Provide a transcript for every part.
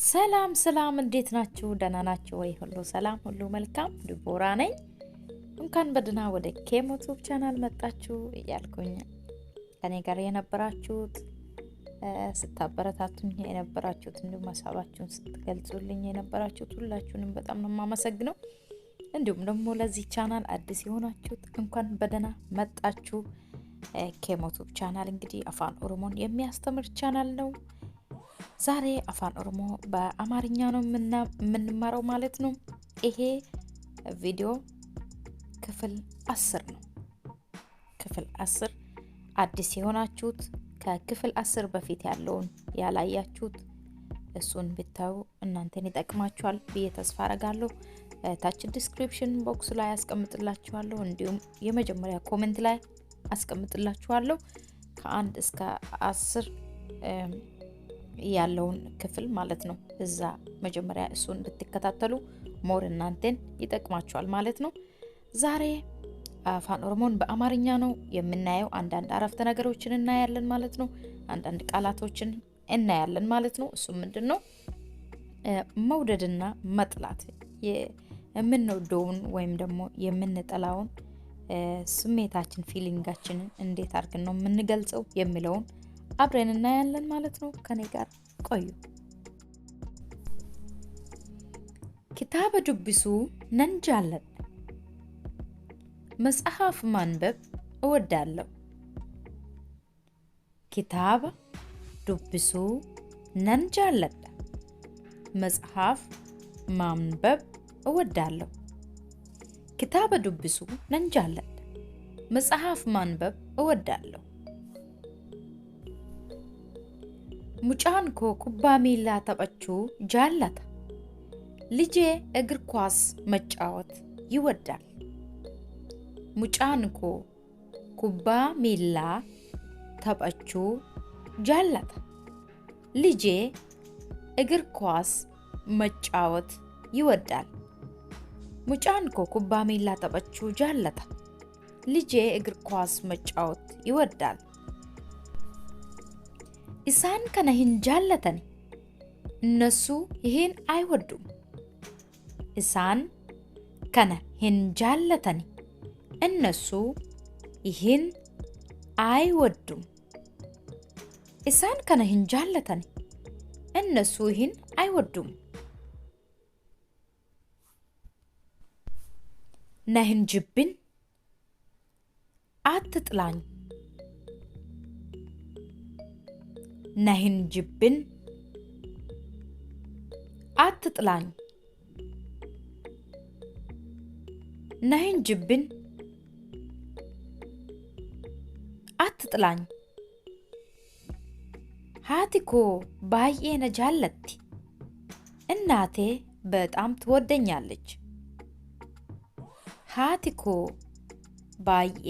ሰላም ሰላም እንዴት ናችሁ? ደህና ናችሁ ወይ? ሁሉ ሰላም ሁሉ መልካም። ድቦራ ነኝ። እንኳን በደህና ወደ ኬሞቱብ ቻናል መጣችሁ እያልኩኝ ከኔ ጋር የነበራችሁት ስታበረታቱኝ የነበራችሁት እንዲሁም ሀሳባችሁን ስትገልጹልኝ የነበራችሁት ሁላችሁንም በጣም ነው የማመሰግነው። እንዲሁም ደግሞ ለዚህ ቻናል አዲስ የሆናችሁት እንኳን በደህና መጣችሁ። ኬሞቱብ ቻናል እንግዲህ አፋን ኦሮሞን የሚያስተምር ቻናል ነው። ዛሬ አፋን ኦሮሞ በአማርኛ ነው የምንማረው ማለት ነው። ይሄ ቪዲዮ ክፍል 10 ነው። ክፍል 10 አዲስ የሆናችሁት ከክፍል 10 በፊት ያለውን ያላያችሁት እሱን ብታዩ እናንተን ይጠቅማችኋል ብዬ ተስፋ አረጋለሁ። ታች ዲስክሪፕሽን ቦክስ ላይ አስቀምጥላችኋለሁ፣ እንዲሁም የመጀመሪያ ኮሜንት ላይ አስቀምጥላችኋለሁ። ከ1 እስከ 10 ያለውን ክፍል ማለት ነው። እዛ መጀመሪያ እሱን ብትከታተሉ ሞር እናንተን ይጠቅማችኋል ማለት ነው። ዛሬ አፋን ኦሮሞን በአማርኛ ነው የምናየው። አንዳንድ አረፍተ ነገሮችን እናያለን ማለት ነው። አንዳንድ ቃላቶችን እናያለን ማለት ነው። እሱ ምንድነው? መውደድና መጥላት፣ የምንወደውን ወይም ደግሞ የምንጠላውን ስሜታችን ፊሊንጋችንን እንዴት አድርገን ነው የምንገልጸው የሚለውን አብረን እናያለን ማለት ነው። ከኔ ጋር ቆዩ። ኪታበ ዱብሱ ነን ጃለድ፣ መጽሐፍ ማንበብ እወዳለሁ። ኪታበ ዱብሱ ነን ጃለድ፣ መጽሐፍ ማንበብ እወዳለሁ። ኪታበ ዱብሱ ነን ጃለድ፣ መጽሐፍ ማንበብ እወዳለሁ። ሙጫን ኮ ኩባ ሚላ ተበቹ ጃለታ፣ ልጄ እግር ኳስ መጫወት ይወዳል። ሙጫን ኮ ኩባ ሚላ ተበቹ ጃለታ፣ ልጄ እግር ኳስ መጫወት ይወዳል። ሙጫን ኮ ኩባ ሚላ ተበቹ ጃለታ፣ ልጄ እግር ኳስ መጫወት ይወዳል። ኢሳን ከነ ሂን ጃለተኒ፣ እነሱ ይሄን አይወዱም። ኢሳን ከነ ሂን ጃለተኒ፣ እነሱ ይሄን አይወዱም። ኢሳን ከነ ሂን ጃለተኒ፣ እነሱ ይሄን አይወዱም። ነህን ጅብን፣ አትጥላኝ። ነህን ጅብን፣ አትጥላኝ። ነህን ጅብን፣ አትጥላኝ። ሃቲኮ ባዬ ነጃለቲ፣ እናቴ በጣም ትወደኛለች። ሃቲኮ ባዬ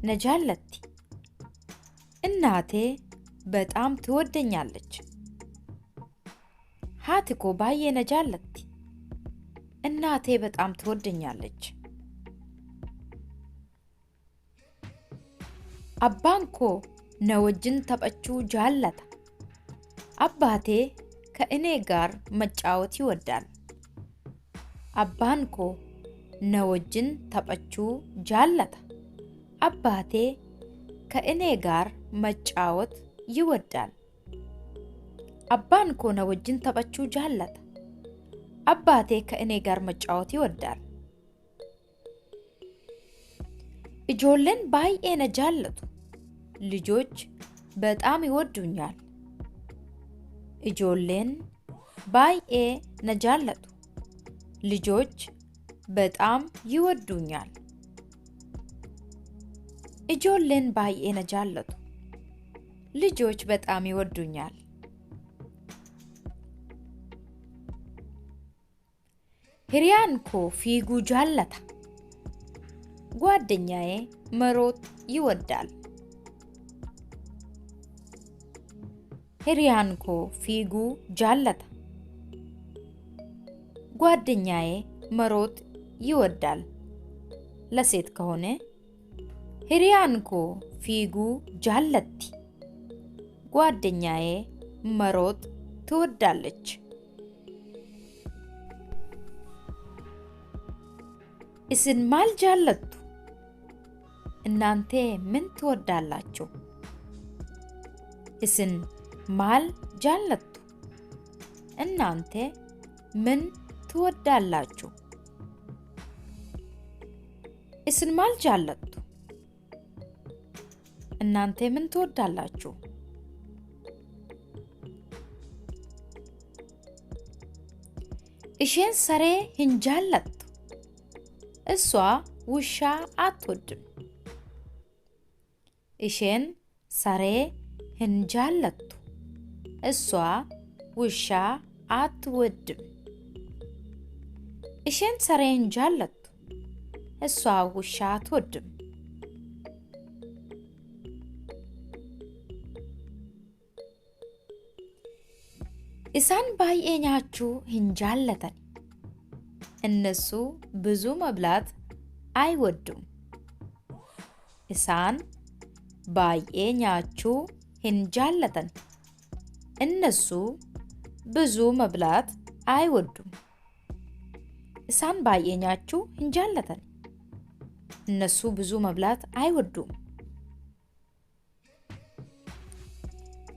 ነጃለቲ፣ እናቴ በጣም ትወደኛለች። ሃቲኮ ባዬ ነጃለቲ፣ እናቴ በጣም ትወደኛለች። አባንኮ ነወጅን ተበቹ ጃለታ፣ አባቴ ከእኔ ጋር መጫወት ይወዳል። አባንኮ ነወጅን ተበቹ ጃለታ፣ አባቴ ከእኔ ጋር መጫወት ይወዳል። አባን ኮ ነወጅን ተበቹ ጃለታ፣ አባቴ ከእኔ ጋር መጫወት ይወዳል። እጆለን ባዬ ነጃለቱ፣ ልጆች በጣም ይወዱኛል። እጆለን ባዬ ነጃለቱ፣ ልጆች በጣም ይወዱኛል። እጆለን ባዬ ነጃለቱ፣ ልጆች በጣም ይወዱኛል። ሂሪያን ኮ ፊጉ ጃለታ፣ ጓደኛዬ መሮጥ ይወዳል። ሂሪያን ኮ ፊጉ ጃለታ፣ ጓደኛዬ መሮጥ ይወዳል። ለሴት ከሆነ ሂሪያን ኮ ፊጉ ጃለቲ፣ ጓደኛዬ መሮጥ ትወዳለች። ኢስን ማል ጃለቱ እናንተ ምን ትወዳላችሁ? ኢስን ማል ጃለቱ እናንተ ምን ትወዳላችሁ? ኢስን ማል ጃለቱ እናንተ ምን ትወዳላችሁ? ኢሼን ሰሬ ሂንጃለቱ እሷ ውሻ አትወድም። ኢሼን ሰሬ ሂንጃለቱ እሷ ውሻ አትወድም። ኢሼን ሰሬ ሂንጃለቱ እሷ ውሻ አትወድም። ኢሳን ባይኤ ኛቹ ሂንጃለተን እነሱ ብዙ መብላት አይወዱም። ኢሳን ባይኤ ኛቹ ሂንጃለተን እነሱ ብዙ መብላት አይወዱም። ኢሳን ባይኤ ኛቹ ሂንጃለተን እነሱ ብዙ መብላት አይወዱም።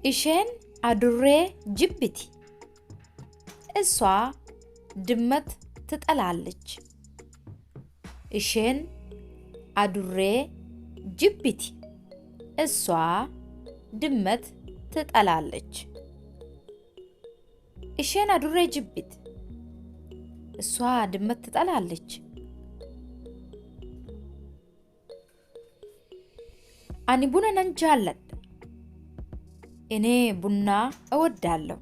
ኢሼን አዱሬ ጅብቲ እሷ ድመት ትጠላለች። ኢሼን አዱሬ ጅብቲ እሷ ድመት ትጠላለች። ኢሼን አዱሬ ጅብቲ እሷ ድመት ትጠላለች። አኒ ቡና ነን ጃለድ እኔ ቡና እወዳለሁ።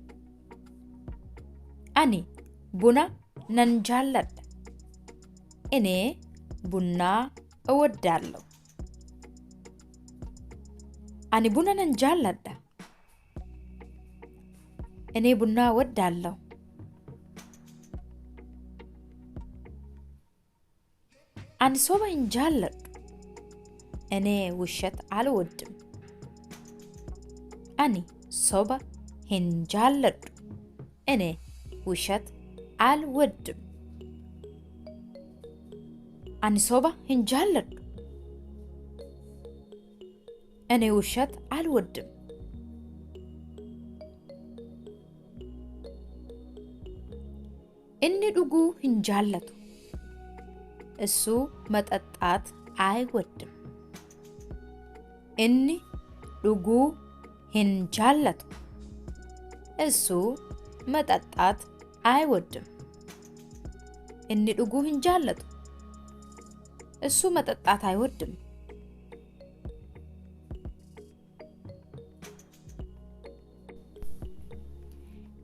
አኒ ቡና ነን ጃለድ እኔ ቡና እወዳለሁ። አኒ ቡና ነን ጃለድ እኔ ቡና እወዳለሁ። አኒ ሶባ ሂንጃለዱ እኔ ውሸት አልወድም። አኒ ሶባ ሂንጃለዱ እኔ ውሸት አልወድም። አኒ ሶባ ሂንጃለዱ እኔ ውሸት አልወድም። እኒ ዱጉ ሂንጃለቱ እሱ መጠጣት አይወድም። እኒ ዱጉ ሂንጃለቱ እሱ መጠጣት አይወድም። እኒ ዱጉ ሂንጃለቱ እሱ መጠጣት አይወድም።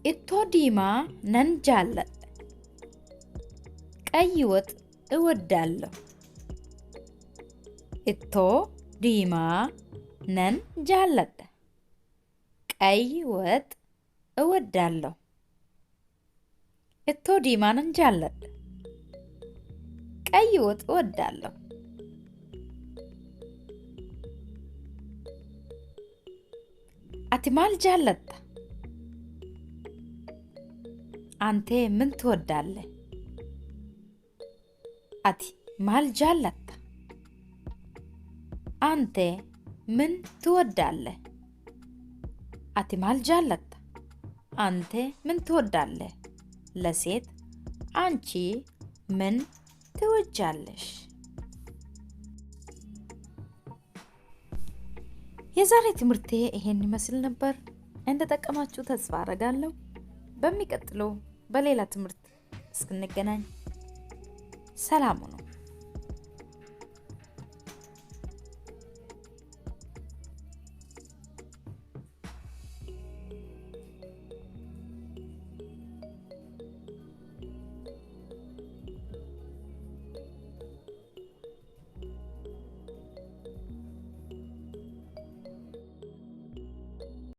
ኢቶ ዲማ ነን ጃለድ ቀይ ወጥ እወዳለሁ። ኢቶ ዲማ ነን ጃለድ ቀይ ወጥ እወዳለሁ። ኢቶ ዲማ ነን ጃለድ ቀይ ወጥ እወዳለሁ። አቲ ማል ጃለታ አንተ ምን ትወዳለህ? አቲ ማል ጃለታ አንተ ምን ትወዳለህ? አቲ ማል ጃለታ አንተ ምን ትወዳለህ? ለሴት አንቺ ምን ትወጃለሽ? የዛሬ ትምህርቴ ይሄን ይመስል ነበር። እንደተጠቀማችሁ ተስፋ አደርጋለሁ። በሚቀጥለው በሌላ ትምህርት እስክንገናኝ ሰላም ሁኑ።